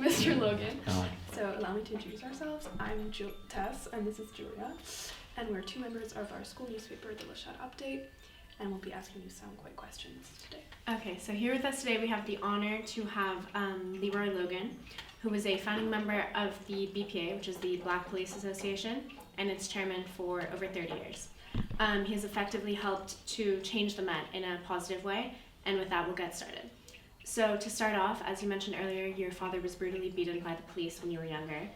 Mr. Logan. Hi. So allow me to introduce ourselves. I'm Tess, and this is Julia, and we're two members of our school newspaper, the Lachette Update, and we'll be asking you some quick questions today. Okay, so here with us today we have the honor to have Leroy Logan, who is a founding member of the BPA, which is the Black Police Association, and its chairman for over 30 years. He has effectively helped to change the Met in a positive way, and with that we'll get started. So to start off, as you mentioned earlier, your father was brutally beaten by the police when you were younger,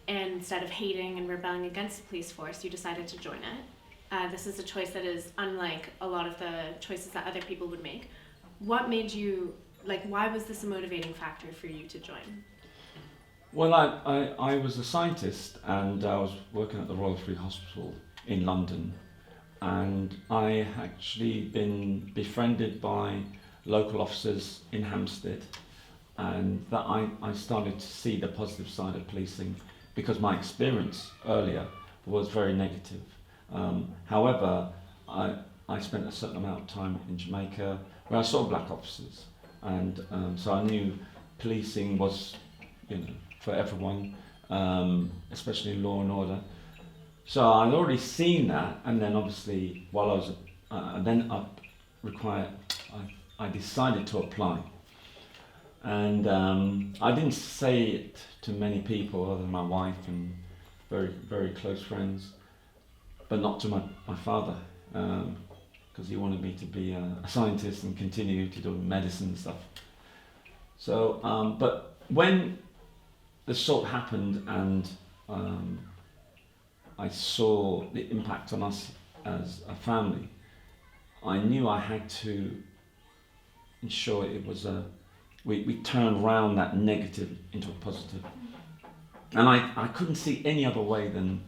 and instead of hating and rebelling against the police force, you decided to join it. This is a choice that is unlike a lot of the choices that other people would make. What made you, why was this a motivating factor for you to join? Well, I was a scientist and I was working at the Royal Free Hospital in London, and I actually been befriended by local officers in Hampstead, and that I started to see the positive side of policing because my experience earlier was very negative. However, I spent a certain amount of time in Jamaica where I saw black officers, and so I knew policing was, for everyone, especially law and order. So I'd already seen that, and then obviously while I was I decided to apply, and I didn't say it to many people other than my wife and very, very close friends, but not to my father, because he wanted me to be a scientist and continue to do medicine and stuff. So, but when the assault happened and I saw the impact on us as a family, I knew I had to ensure it was we turned around that negative into a positive. And I couldn't see any other way than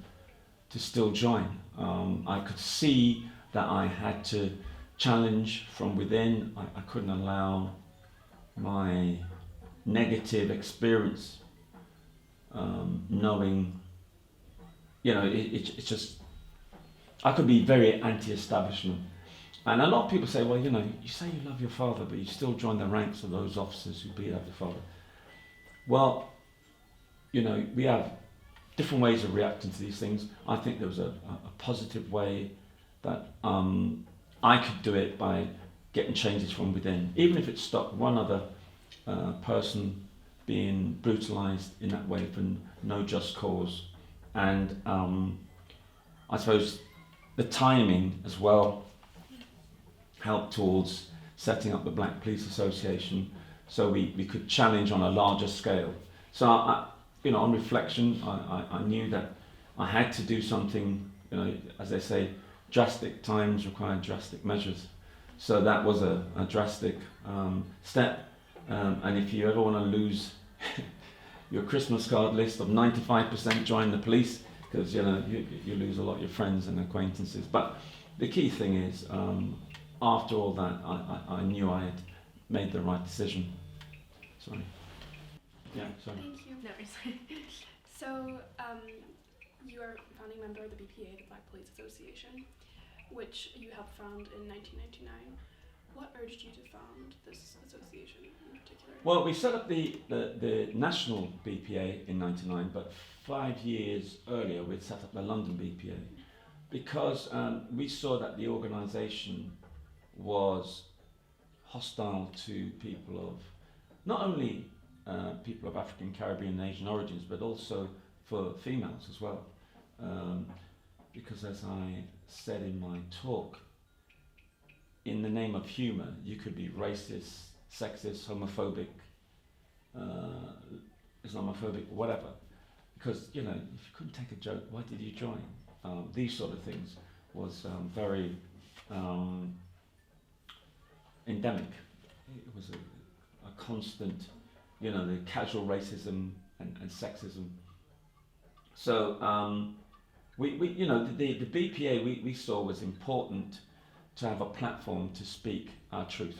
to still join. I could see that I had to challenge from within. I couldn't allow my negative experience, knowing, it's just, I could be very anti-establishment. And a lot of people say, well, you say you love your father, but you still join the ranks of those officers who beat up your father. Well, we have different ways of reacting to these things. I think there was a positive way that I could do it by getting changes from within, even if it stopped one other person being brutalized in that way for no just cause. And I suppose the timing as well helped towards setting up the Black Police Association, so we could challenge on a larger scale. So on reflection, I knew that I had to do something. As they say, drastic times require drastic measures. So that was a drastic step. And if you ever want to lose your Christmas card list of 95% join the police, because you lose a lot of your friends and acquaintances. But the key thing is, after all that, I knew I had made the right decision. Sorry. Yeah, sorry. Thank you. No worries. So, you are a founding member of the BPA, the Black Police Association, which you helped found in 1999. What urged you to found this association in particular? Well, we set up the national BPA in '99, but 5 years earlier we'd set up the London BPA because we saw that the organisation was hostile to people of, not only people of African, Caribbean and Asian origins, but also for females as well. Because as I said in my talk, in the name of humour, you could be racist, sexist, homophobic, Islamophobic, whatever. Because, if you couldn't take a joke, why did you join? These sort of things was very endemic. It was a constant, the casual racism and sexism. So the BPA we saw was important to have a platform to speak our truth,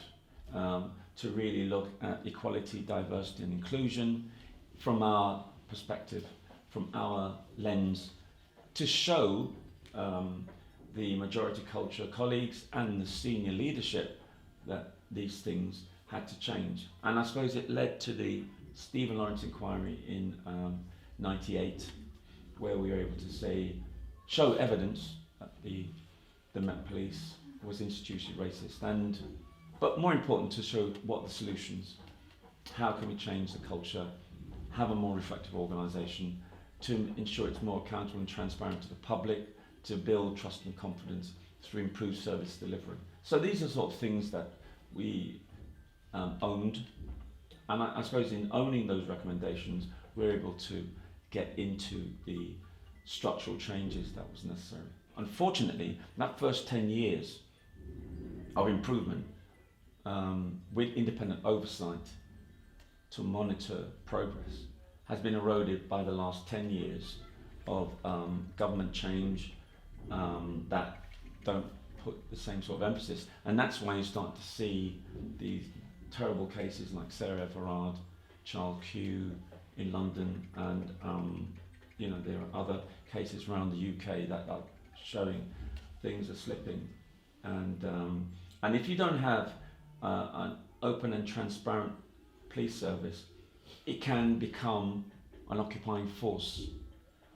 to really look at equality, diversity and inclusion from our perspective, from our lens, to show the majority culture colleagues and the senior leadership that these things had to change. And I suppose it led to the Stephen Lawrence inquiry in 98, where we were able to show evidence that the Met Police was institutionally racist, but more important, to show what the solutions, how can we change the culture, have a more reflective organisation, to ensure it's more accountable and transparent to the public, to build trust and confidence through improved service delivery. So these are sort of things that we owned, and I suppose in owning those recommendations, we're able to get into the structural changes that was necessary. Unfortunately, that first 10 years of improvement with independent oversight to monitor progress has been eroded by the last 10 years of government change that don't put the same sort of emphasis. And that's why you start to see these terrible cases like Sarah Everard, Charles Q in London, and there are other cases around the UK that are showing things are slipping. And if you don't have an open and transparent police service, it can become an occupying force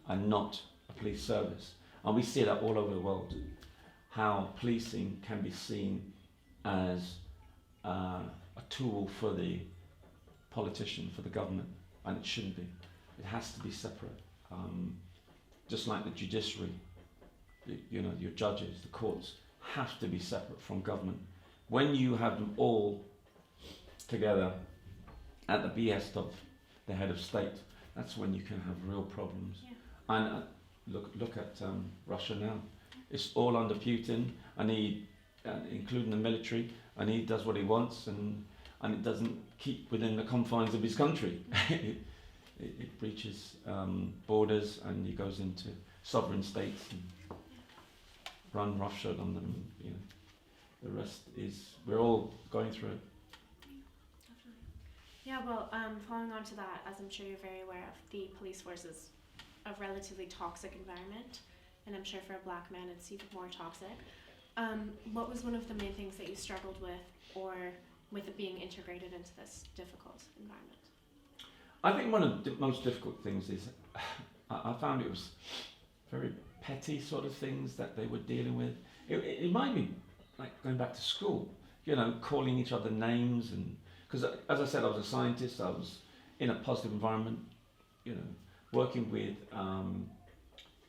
and not a police service. And we see that all over the world, how policing can be seen as a tool for the politician, for the government, and it shouldn't be. It has to be separate. Just like the judiciary, your judges, the courts, have to be separate from government. When you have them all together at the behest of the head of state, that's when you can have real problems. Yeah. And look at Russia now. It's all under Putin, and he, including the military, and he does what he wants, and it doesn't keep within the confines of his country. It breaches borders, and he goes into sovereign states and run roughshod on them. The rest is, we're all going through it. Yeah, well, following on to that, as I'm sure you're very aware of, the police force is a relatively toxic environment, and I'm sure for a black man it's even more toxic. What was one of the main things that you struggled with, or with it being integrated into this difficult environment? I think one of the most difficult things is I found it was very petty sort of things that they were dealing with. It reminded me like going back to school, calling each other names, and because as I said, I was a scientist, I was in a positive environment, working with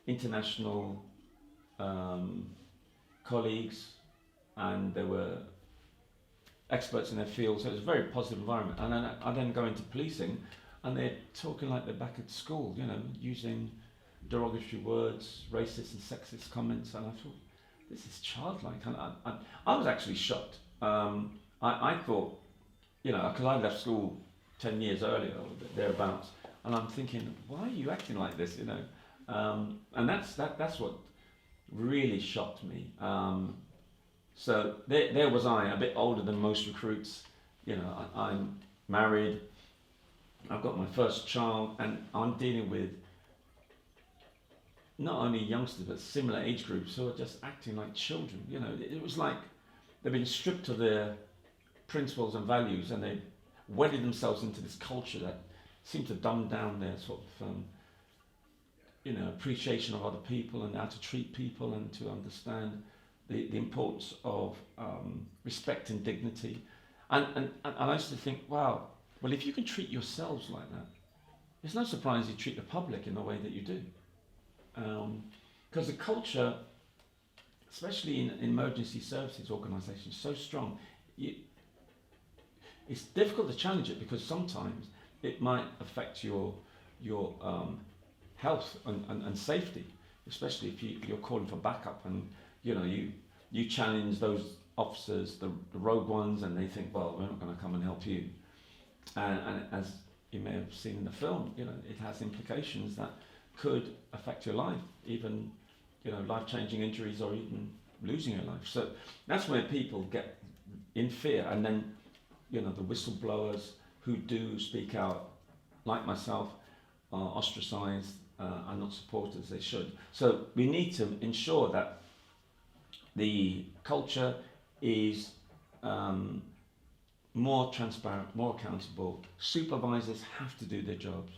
international colleagues, and they were experts in their field, so it was a very positive environment. And then I then go into policing, and they're talking like they're back at school, using derogatory words, racist and sexist comments, and I thought, this is childlike. And I was actually shocked. I thought, because I left school 10 years earlier, or thereabouts, and I'm thinking, why are you acting like this, And that's what really shocked me. So there was I, a bit older than most recruits. I'm married, I've got my first child, and I'm dealing with not only youngsters but similar age groups who are just acting like children. It was like they've been stripped of their principles and values, and they've wedded themselves into this culture that seemed to dumb down their sort of appreciation of other people and how to treat people, and to understand the importance of respect and dignity. And I used to think, wow, well, if you can treat yourselves like that, it's no surprise you treat the public in the way that you do. Because the culture, especially in emergency services organisations, is so strong. It's difficult to challenge it, because sometimes it might affect your health and safety, especially if you're calling for backup, and you challenge those officers, the rogue ones, and they think, well, we're not going to come and help you. And as you may have seen in the film, it has implications that could affect your life, even life-changing injuries, or even losing your life. So that's where people get in fear, and then the whistleblowers who do speak out, like myself, are ostracised, are not supported as they should. So we need to ensure that the culture is more transparent, more accountable. Supervisors have to do their jobs,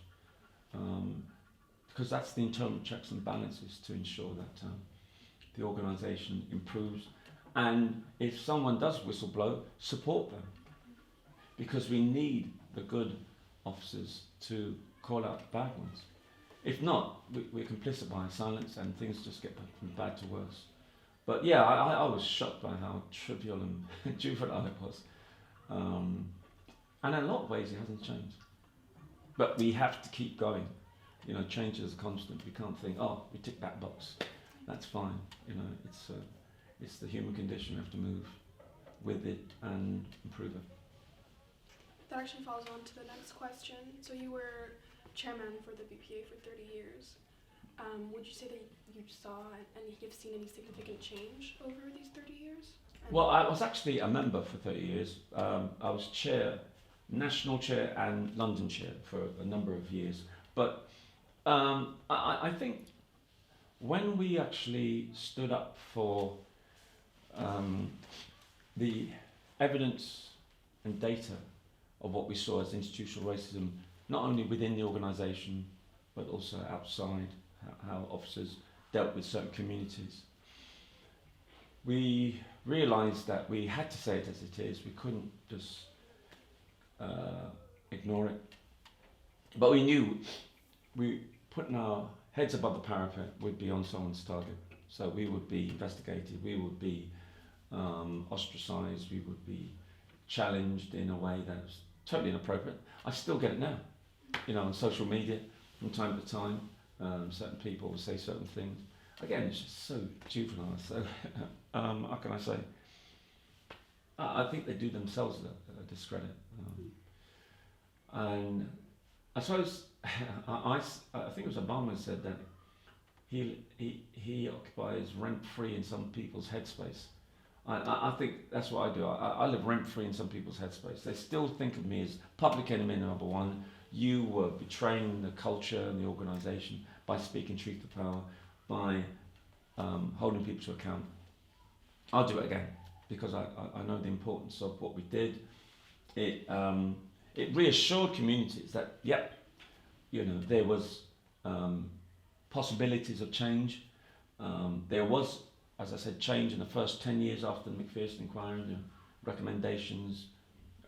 because that's the internal checks and balances to ensure that the organisation improves. And if someone does whistleblow, support them, because we need the good officers to call out the bad ones. If not, we're complicit by silence, and things just get from bad to worse. But yeah, I was shocked by how trivial and juvenile it was. And in a lot of ways it hasn't changed. But we have to keep going. You know, change is a constant. We can't think, oh, we tick that box, that's fine. You know, it's the human condition. We have to move with it and improve it. That actually falls on to the next question. So you were chairman for the BPA for 30 years. Would you say that you saw and you've seen any significant change over these 30 years? Well, I was actually a member for 30 years. I was chair, national chair and London chair for a number of years. But I think when we actually stood up for the evidence and data of what we saw as institutional racism, not only within the organisation, but also outside, how officers dealt with certain communities, we realised that we had to say it as it is. We couldn't just ignore it. But we knew we putting our heads above the parapet would be on someone's target. So we would be investigated, we would be ostracised, we would be challenged in a way that was totally inappropriate. I still get it now, you know, on social media from time to time. Certain people will say certain things. Again, it's just so juvenile. So, how can I say? I think they do themselves a discredit. And I suppose I think it was Obama who said that he occupies rent free in some people's headspace. I think that's what I do. I live rent free in some people's headspace. They still think of me as public enemy number one. You were betraying the culture and the organisation by speaking truth to power, by holding people to account. I'll do it again, because I know the importance of what we did. It reassured communities that, yep, you know, there was possibilities of change. There was, as I said, change in the first 10 years after the McPherson inquiry, you know, recommendations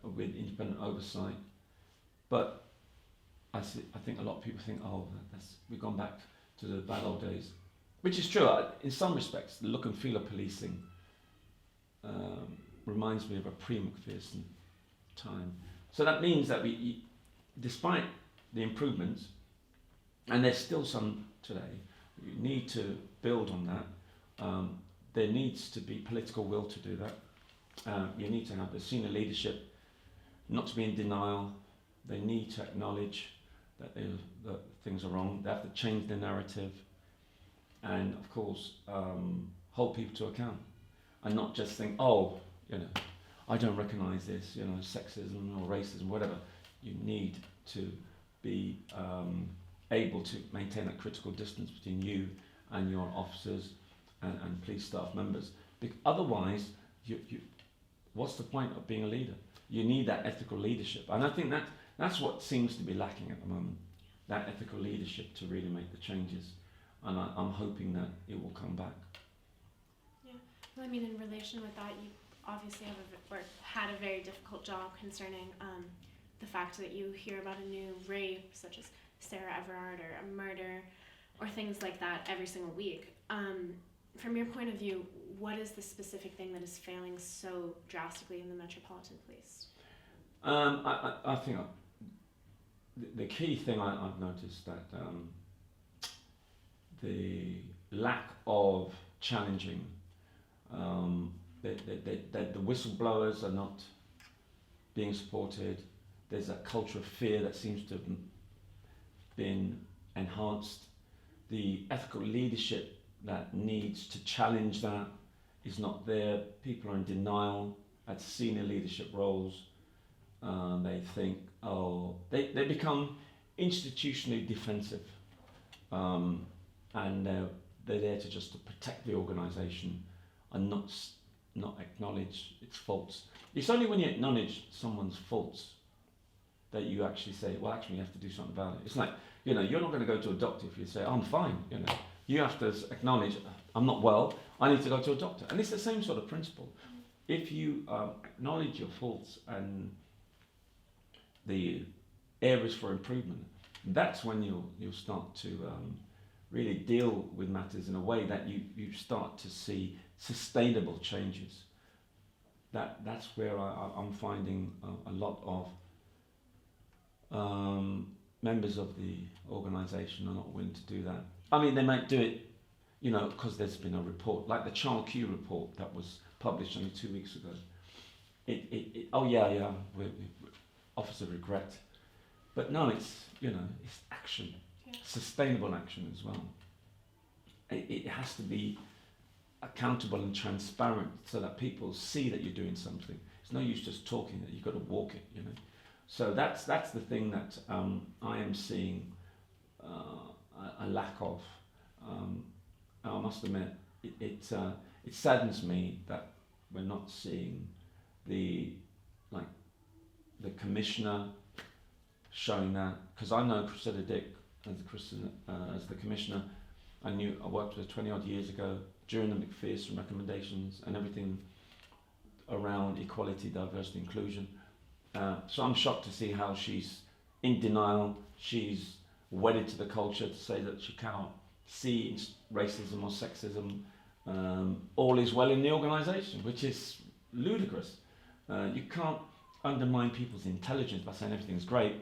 with independent oversight. But I think a lot of people think, oh, we've gone back to the bad old days, which is true. In some respects, the look and feel of policing reminds me of a pre-McPherson time. So that means that we, despite the improvements, and there's still some today, you need to build on that. There needs to be political will to do that. You need to have the senior leadership not to be in denial. They need to acknowledge that things are wrong. They have to change the narrative, and of course hold people to account, and not just think, oh, you know, I don't recognise this, you know, sexism or racism, whatever. You need to be able to maintain that critical distance between you and your officers and police staff members. Otherwise, what's the point of being a leader? You need that ethical leadership, and I think that's what seems to be lacking at the moment, that ethical leadership to really make the changes, and I'm hoping that it will come back. Yeah, well, I mean, in relation with that, you obviously had a very difficult job concerning the fact that you hear about a new rape, such as Sarah Everard, or a murder, or things like that every single week. From your point of view, what is the specific thing that is failing so drastically in the Metropolitan Police? I think the key thing I've noticed that the lack of challenging, the whistleblowers are not being supported. There's a culture of fear that seems to have been enhanced. The ethical leadership that needs to challenge that is not there. People are in denial at senior leadership roles. They think, they become institutionally defensive, and they're there to just to protect the organisation and not not acknowledge its faults. It's only when you acknowledge someone's faults that you actually say, well, actually, you have to do something about it. It's like, you're not going to go to a doctor if you say, I'm fine. You have to acknowledge, I'm not well, I need to go to a doctor. And it's the same sort of principle. If you acknowledge your faults and the areas for improvement, that's when you'll start to really deal with matters in a way that you start to see sustainable changes. That's where I'm finding a lot of members of the organisation are not willing to do that. I mean, they might do it, because there's been a report, like the Child Q report that was published only 2 weeks ago. We offers of regret, but no, it's action, sustainable action as well. It has to be accountable and transparent so that people see that you're doing something. It's no use just talking; that you've got to walk it. So that's the thing that I am seeing a lack of. I must admit, it saddens me that we're not seeing the commissioner showing that, because I know Cressida Dick as the commissioner. I worked with her 20 odd years ago during the McPherson recommendations and everything around equality, diversity, inclusion. So I'm shocked to see how she's in denial. She's wedded to the culture to say that she cannot see racism or sexism. All is well in the organisation, which is ludicrous. You can't undermine people's intelligence by saying everything's great,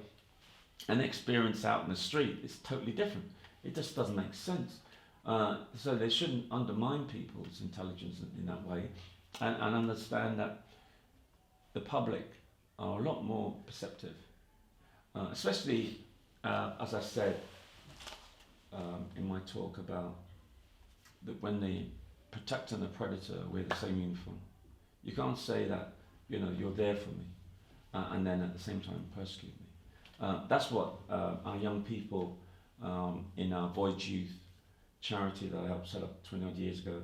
and experience out in the street is totally different. It just doesn't make sense. So they shouldn't undermine people's intelligence in that way, and understand that the public are a lot more perceptive, especially as I said in my talk about that when the protector and the predator wear the same uniform. You can't say that you're there for me and then at the same time persecute me. That's what our young people in our Void Youth charity that I helped set up 20 odd years ago,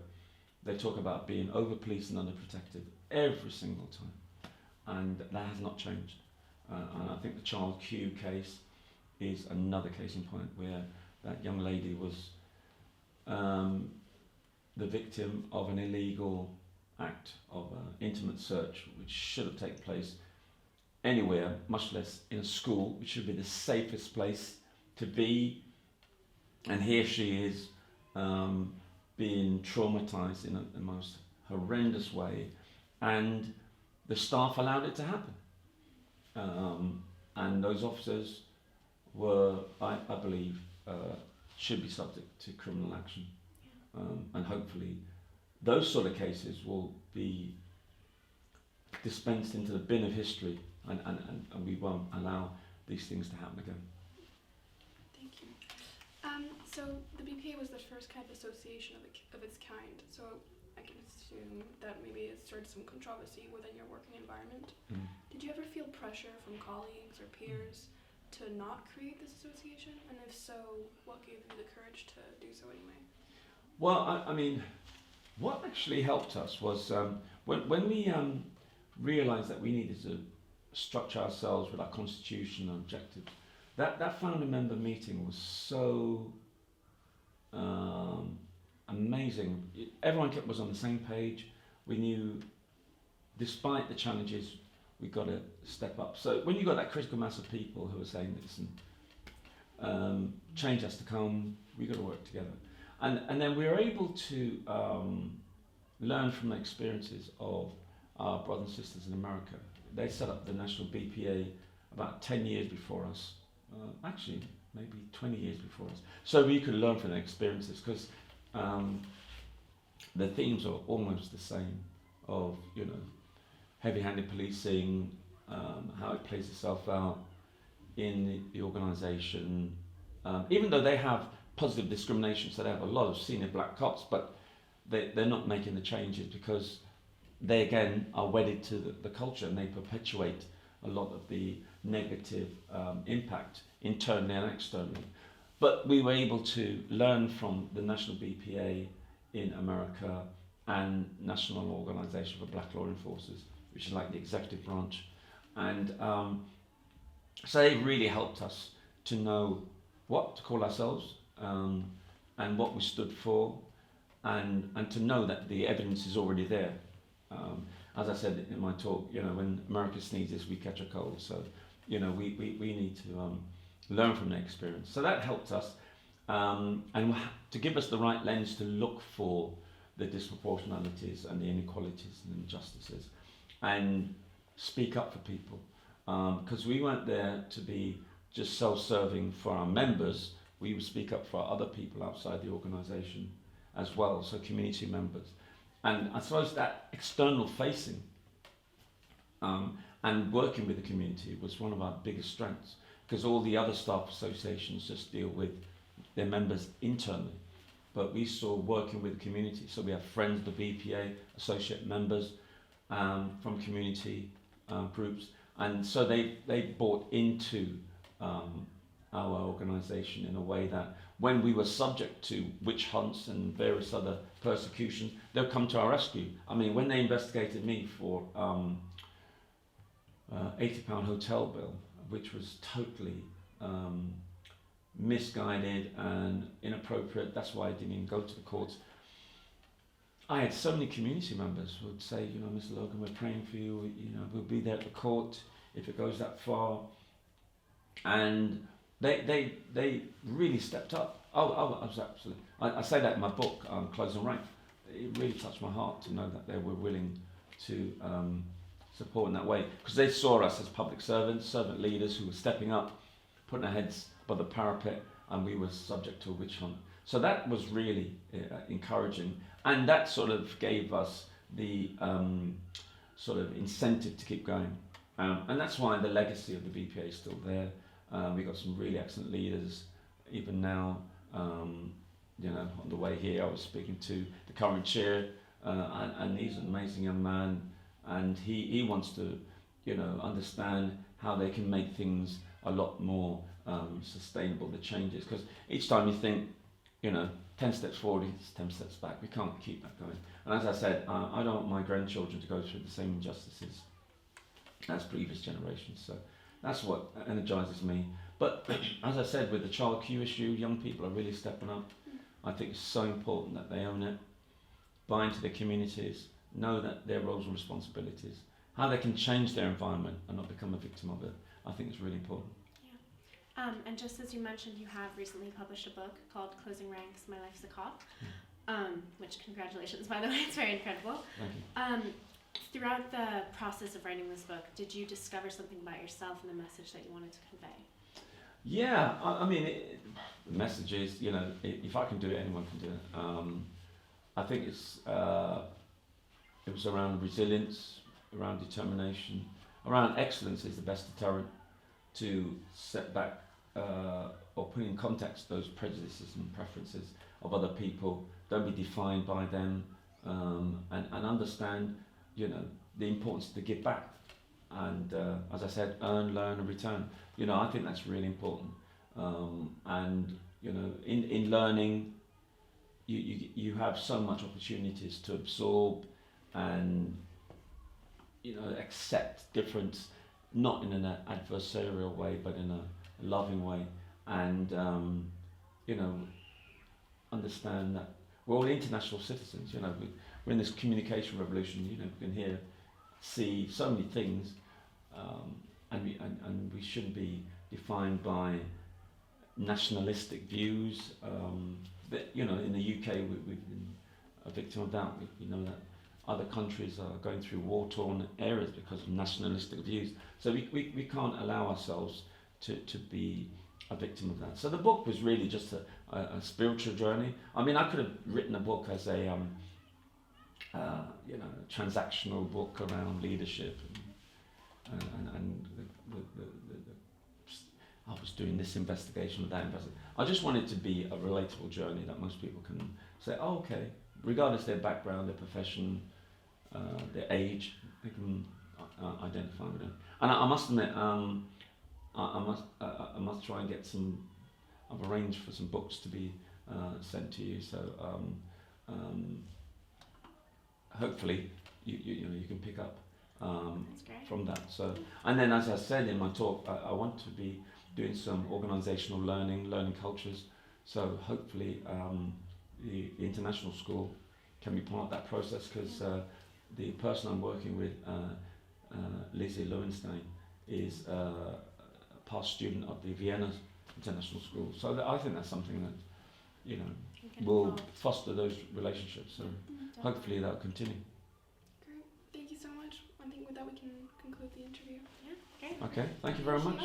they talk about being over-policed and under-protected every single time. And that has not changed. And I think the Child Q case is another case in point where that young lady was the victim of an illegal act of intimate search, which should have taken place anywhere, much less in a school, which should be the safest place to be. And here she is being traumatized in the most horrendous way, and the staff allowed it to happen. And those officers were, I believe, should be subject to criminal action. And hopefully those sort of cases will be dispensed into the bin of history, and we won't allow these things to happen again. Thank you. So the BPA was the first kind of association of its kind, so I can assume that maybe it started some controversy within your working environment. Did you ever feel pressure from colleagues or peers to not create this association? And if so, what gave you the courage to do so anyway? Well, I mean, what actually helped us was when we realised that we needed to structure ourselves with our constitution and objectives. That founder member meeting was so amazing. Everyone was on the same page. We knew, despite the challenges, we got to step up. So when you got that critical mass of people who are saying, listen, change has to come, we got to work together. And then we were able to learn from the experiences of our brothers and sisters in America. They set up the National BPA about 10 years before us, actually maybe 20 years before us. So we could learn from their experiences, because the themes are almost the same of, heavy-handed policing, how it plays itself out in the organisation. Even though they have positive discrimination, so they have a lot of senior black cops, but they're not making the changes because they again are wedded to the culture, and they perpetuate a lot of the negative impact internally and externally. But we were able to learn from the National BPA in America and National Organisation for Black Law Enforcers, which is like the executive branch. And so they really helped us to know what to call ourselves, and what we stood for, and to know that the evidence is already there. As I said in my talk, when America sneezes, we catch a cold. So, we need to learn from their experience. So that helped us, and to give us the right lens to look for the disproportionalities and the inequalities and injustices, and speak up for people. Because we weren't there to be just self-serving for our members, we would speak up for other people outside the organisation as well, so community members. And I suppose that external facing and working with the community was one of our biggest strengths, because all the other staff associations just deal with their members internally. But we saw working with the community, so we have friends of the BPA, associate members from community groups, and so they bought into our organisation in a way that when we were subject to witch hunts and various other persecutions, they'll come to our rescue. I mean, when they investigated me for £80 hotel bill, which was totally misguided and inappropriate, that's why I didn't even go to the courts. I had so many community members who would say, Mr. Logan, we're praying for you, we'll be there at the court if it goes that far. And they really stepped up. I was absolutely. I say that in my book, Closing Rank. It really touched my heart to know that they were willing to support in that way, because they saw us as public servants, servant leaders who were stepping up, putting our heads above the parapet, and we were subject to a witch hunt. So that was really encouraging, and that sort of gave us the sort of incentive to keep going. And that's why the legacy of the BPA is still there. We've got some really excellent leaders, even now. On the way here, I was speaking to the current chair, and he's an amazing young man, and he wants to, understand how they can make things a lot more sustainable, the changes. Because each time you think, 10 steps forward, it's 10 steps back. We can't keep that going. And as I said, I don't want my grandchildren to go through the same injustices as previous generations. So that's what energises me. But as I said, with the child queue issue, young people are really stepping up. I think it's so important that they own it, buy into their communities, know that their roles and responsibilities, how they can change their environment and not become a victim of it. I think it's really important. Yeah. And just as you mentioned, you have recently published a book called Closing Ranks, My Life's a Cop, which, congratulations, by the way, it's very incredible. Thank you. Throughout the process of writing this book, did you discover something about yourself and the message that you wanted to convey? Yeah, I mean, the message is, if I can do it, anyone can do it. I think it was around resilience, around determination, around excellence is the best deterrent to set back or put in context those prejudices and preferences of other people. Don't be defined by them, and understand, the importance to give back. And as I said, earn, learn, and return. I think that's really important. And in learning, you have so much opportunities to absorb and accept difference, not in an adversarial way, but in a loving way. And understand that we're all international citizens. We're in this communication revolution. We can see so many things, and we shouldn't be defined by nationalistic views. But in the UK, we've been a victim of that. We know that other countries are going through war-torn areas because of nationalistic views. So we can't allow ourselves to be a victim of that. So the book was really just a spiritual journey. I mean, I could have written a book as a transactional book around leadership, and I was doing this investigation or that investigation. I just wanted it to be a relatable journey that most people can say, oh, okay, regardless of their background, their profession, their age, they can identify with it. And I must admit, I must try and get some. I've arranged for some books to be sent to you. So hopefully you can pick up That's great. from that. So, and then as I said in my talk, I want to be doing some organisational learning cultures. So hopefully the international school can be part of that process, because the person I'm working with, Lizzie Lowenstein, is a past student of the Vienna International School. So I think that's something that will foster those relationships. So hopefully that'll continue. Great. Thank you so much. I think with that we can conclude the interview. Yeah, great. Okay, thank you very much.